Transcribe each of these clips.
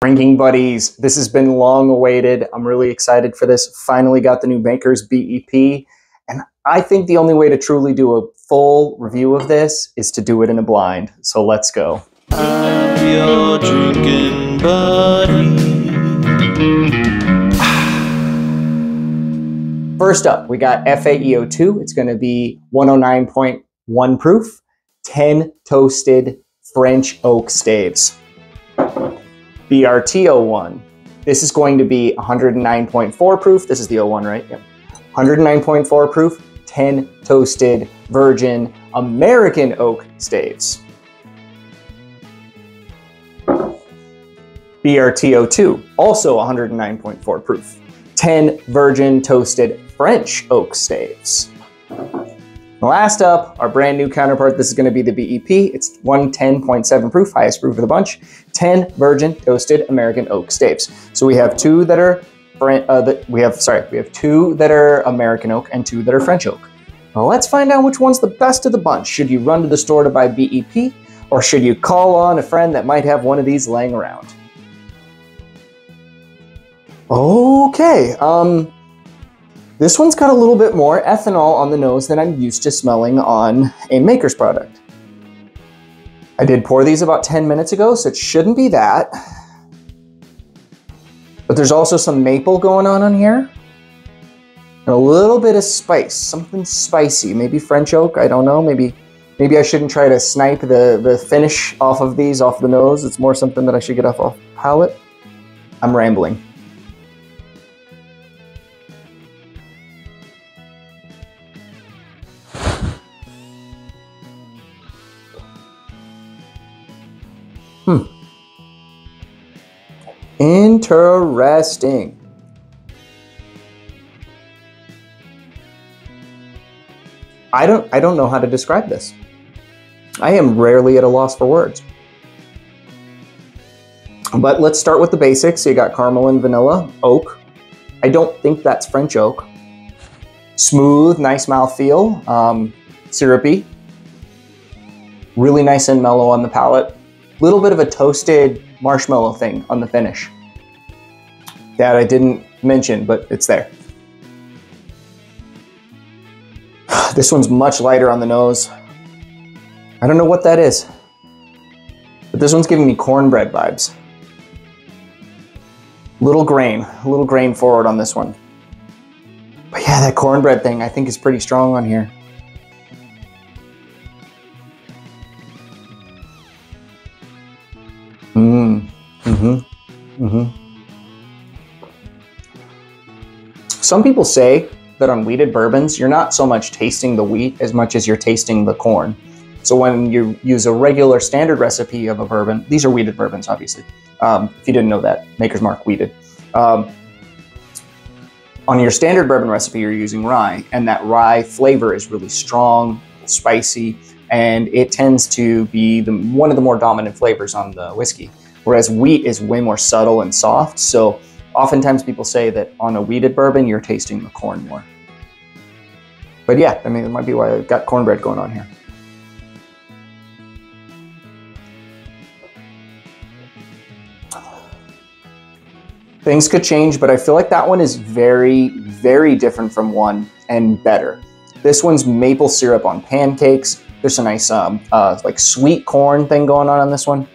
Drinking buddies, this has been long awaited. I'm really excited for this. Finally got the new Makers BEP. And I think the only way to truly do a full review of this is to do it in a blind. So let's go. I'm your drinking buddy. First up, we got FAEO2. It's going to be 109.1 proof, 10 toasted French oak staves. BRT01. This is going to be 109.4 proof. This is the 01, right? Yep. 109.4 proof, 10 toasted virgin American oak staves. BRT02, also 109.4 proof, 10 virgin toasted French oak staves. Last up, our brand new counterpart, this is going to be the BEP. It's 110.7 proof, highest proof of the bunch, 10 virgin toasted American oak staves. So we have two that are we have two that are American oak and two that are French oak. Well, let's find out which one's the best of the bunch. Should you run to the store to buy BEP, or should you call on a friend that might have one of these laying around? Okay, this one's got a little bit more ethanol on the nose than I'm used to smelling on a Makers product. I did pour these about 10 minutes ago, so it shouldn't be that. But there's also some maple going on here. And a little bit of spice, something spicy, maybe French oak, I don't know. Maybe I shouldn't try to snipe the finish off of these off the nose. It's more something that I should get off the palate. I'm rambling. Interesting. I don't know how to describe this. I am rarely at a loss for words. But let's start with the basics. So you got caramel and vanilla, oak. I don't think that's French oak. Smooth, nice mouthfeel, syrupy. Really nice and mellow on the palate. Little bit of a toasted marshmallow thing on the finish that I didn't mention, but it's there. This one's much lighter on the nose. I don't know what that is, but this one's giving me cornbread vibes. Little grain forward on this one. But yeah, that cornbread thing I think is pretty strong on here. Some people say that on wheated bourbons, you're not so much tasting the wheat as much as you're tasting the corn. So when you use a regular standard recipe of a bourbon, these are wheated bourbons, obviously. If you didn't know that, Maker's Mark wheated. On your standard bourbon recipe, you're using rye, and that rye flavor is really strong, spicy, and it tends to be one of the more dominant flavors on the whiskey. Whereas wheat is way more subtle and soft, so oftentimes people say that on a wheated bourbon, you're tasting the corn more. But yeah, I mean, it might be why I've got cornbread going on here. Things could change, but I feel like that one is very, very different from one and better. This one's maple syrup on pancakes. There's a nice like sweet corn thing going on this one.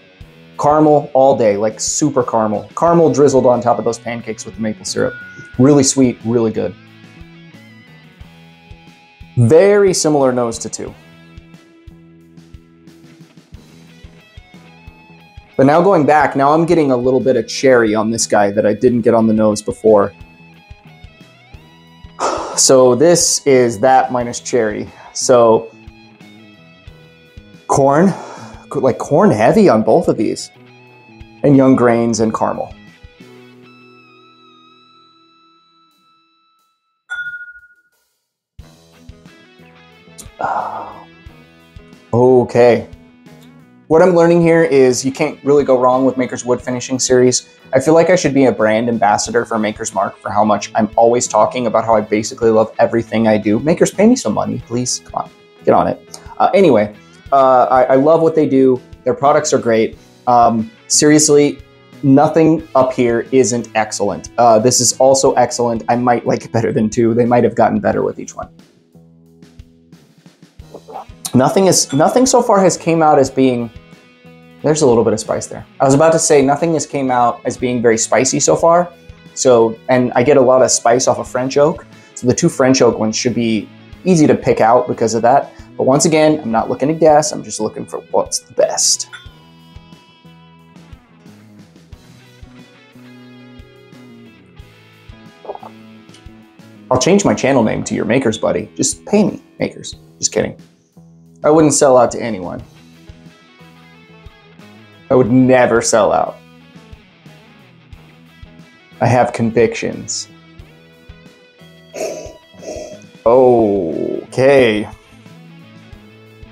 Caramel all day, like super caramel. Caramel drizzled on top of those pancakes with the maple syrup. Really sweet, really good. Very similar nose to two. But now going back, now I'm getting a little bit of cherry on this guy that I didn't get on the nose before. So this is that minus cherry. So corn, like corn heavy on both of these, and young grains and caramel. Okay. What I'm learning here is you can't really go wrong with Maker's Wood Finishing Series. I feel like I should be a brand ambassador for Maker's Mark for how much I'm always talking about how I basically love everything I do. Makers, pay me some money, please. Come on, get on it. Anyway, I love what they do. Their products are great. Seriously, nothing up here isn't excellent. This is also excellent. I might like it better than 2. They might have gotten better with each one. Nothing so far has came out as being, there's a little bit of spice there. I was about to say nothing has came out as being very spicy so far. So, and I get a lot of spice off of French oak. So the 2 French oak ones should be easy to pick out because of that. But once again, I'm not looking to guess. I'm just looking for what's the best. I'll change my channel name to your Makers Buddy. Just pay me, Makers. Just kidding. I wouldn't sell out to anyone. I would never sell out. I have convictions. Okay.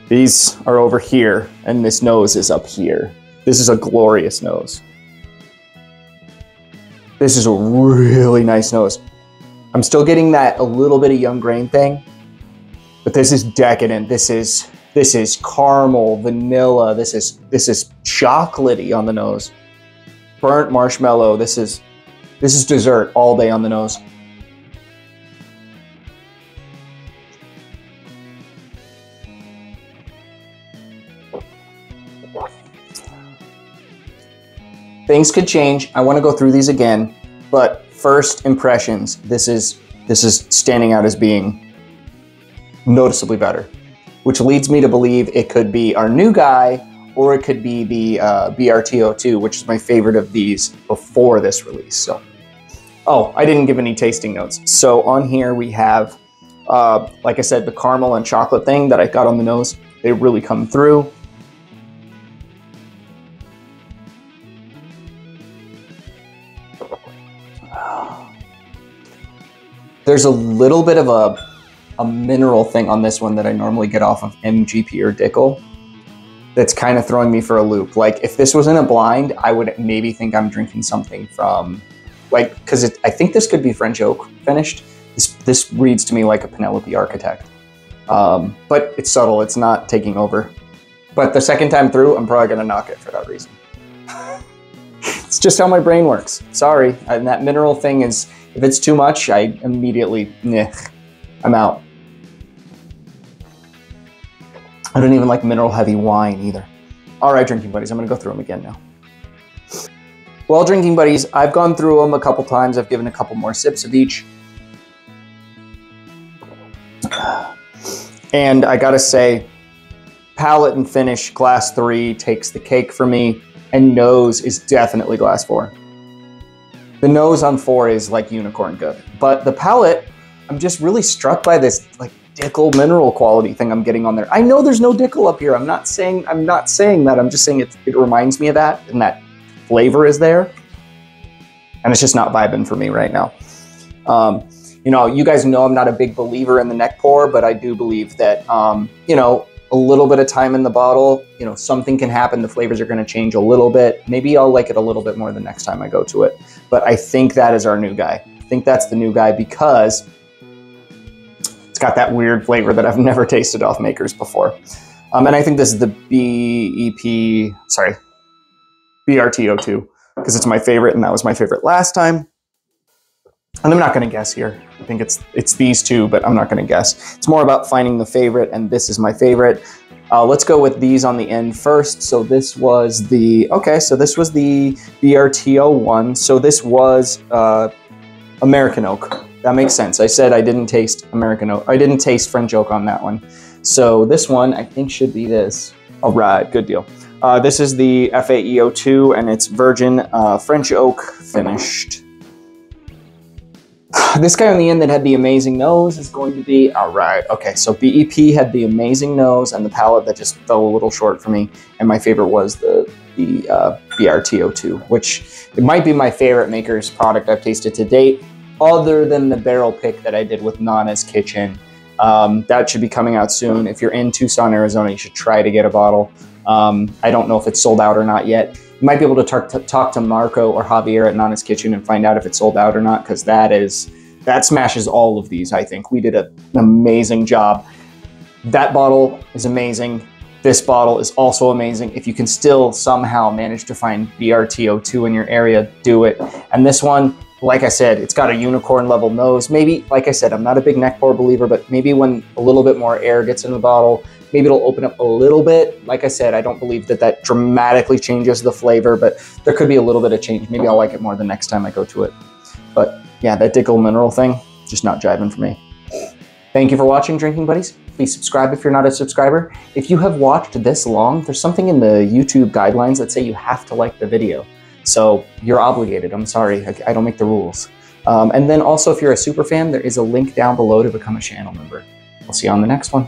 These are over here, and this nose is up here. This is a glorious nose. This is a really nice nose. I'm still getting that a little bit of young grain thing, but this is decadent. This is caramel, vanilla. This is chocolatey on the nose. Burnt marshmallow. This is dessert all day on the nose. Things could change. I want to go through these again, but first impressions, this is standing out as being noticeably better, which leads me to believe it could be our new guy, or it could be the BRTO2, which is my favorite of these before this release. So, oh, I didn't give any tasting notes. So on here we have, like I said, the caramel and chocolate thing that I got on the nose. They really come through. There's a little bit of a mineral thing on this one that I normally get off of MGP or Dickel that's kind of throwing me for a loop. Like, if this was in a blind, I would maybe think I'm drinking something from, like, because I think this could be French oak finished. This reads to me like a Penelope Architect. But it's subtle, it's not taking over. But the second time through, I'm probably gonna knock it for that reason. It's just how my brain works. Sorry, and that mineral thing is, if it's too much, I immediately, I'm out. I don't even like mineral heavy wine either. All right, drinking buddies, I'm gonna go through them again now. Well, drinking buddies, I've gone through them a couple times. I've given a couple more sips of each. And I gotta say, palate and finish, glass 3 takes the cake for me, and nose is definitely glass 4. The nose on 4 is like unicorn good. But the palate, I'm just really struck by this like Dickel mineral quality thing I'm getting on there. I know there's no Dickel up here. I'm not saying that. I'm just saying it reminds me of that, and that flavor is there. And it's just not vibing for me right now. You know, you guys know I'm not a big believer in the neck pour, but I do believe that, you know, a little bit of time in the bottle, you know, something can happen. The flavors are going to change a little bit. Maybe I'll like it a little bit more the next time I go to it. But I think that is our new guy. I think that's the new guy because it's got that weird flavor that I've never tasted off Makers before. And I think this is the BRTO2 because it's my favorite, and that was my favorite last time. And I'm not going to guess here. I think it's these two, but I'm not going to guess. It's more about finding the favorite, and this is my favorite. Let's go with these on the end first. So this was the BRTO1. So this was American oak. That makes sense. I said I didn't taste American oak. I didn't taste French oak on that one. So this one I think should be this. All right, good deal. This is the FAEO2, and it's virgin French oak finished. This guy on the end that had the amazing nose is going to be, all right, okay, so BEP had the amazing nose and the palate that just fell a little short for me, and my favorite was the BRTO2, which it might be my favorite Makers product I've tasted to date, other than the barrel pick that I did with Nana's Kitchen. That should be coming out soon. If you're in Tucson, Arizona, you should try to get a bottle. I don't know if it's sold out or not yet. You might be able to talk to Marco or Javier at Nana's Kitchen and find out if it's sold out or not, because that smashes all of these, I think. We did an amazing job. That bottle is amazing. This bottle is also amazing. If you can still somehow manage to find BRTO2 in your area, do it. And this one, like I said, it's got a unicorn level nose. Maybe, like I said, I'm not a big neck pour believer, but maybe when a little bit more air gets in the bottle, maybe it'll open up a little bit. Like I said, I don't believe that that dramatically changes the flavor, but there could be a little bit of change. Maybe I'll like it more the next time I go to it. But yeah, that Dickel mineral thing, just not jiving for me. Thank you for watching, Drinking Buddies. Please subscribe if you're not a subscriber. If you have watched this long, there's something in the YouTube guidelines that say you have to like the video. So you're obligated. I'm sorry, I don't make the rules. And then also, if you're a super fan, there is a link down below to become a channel member. I'll see you on the next one.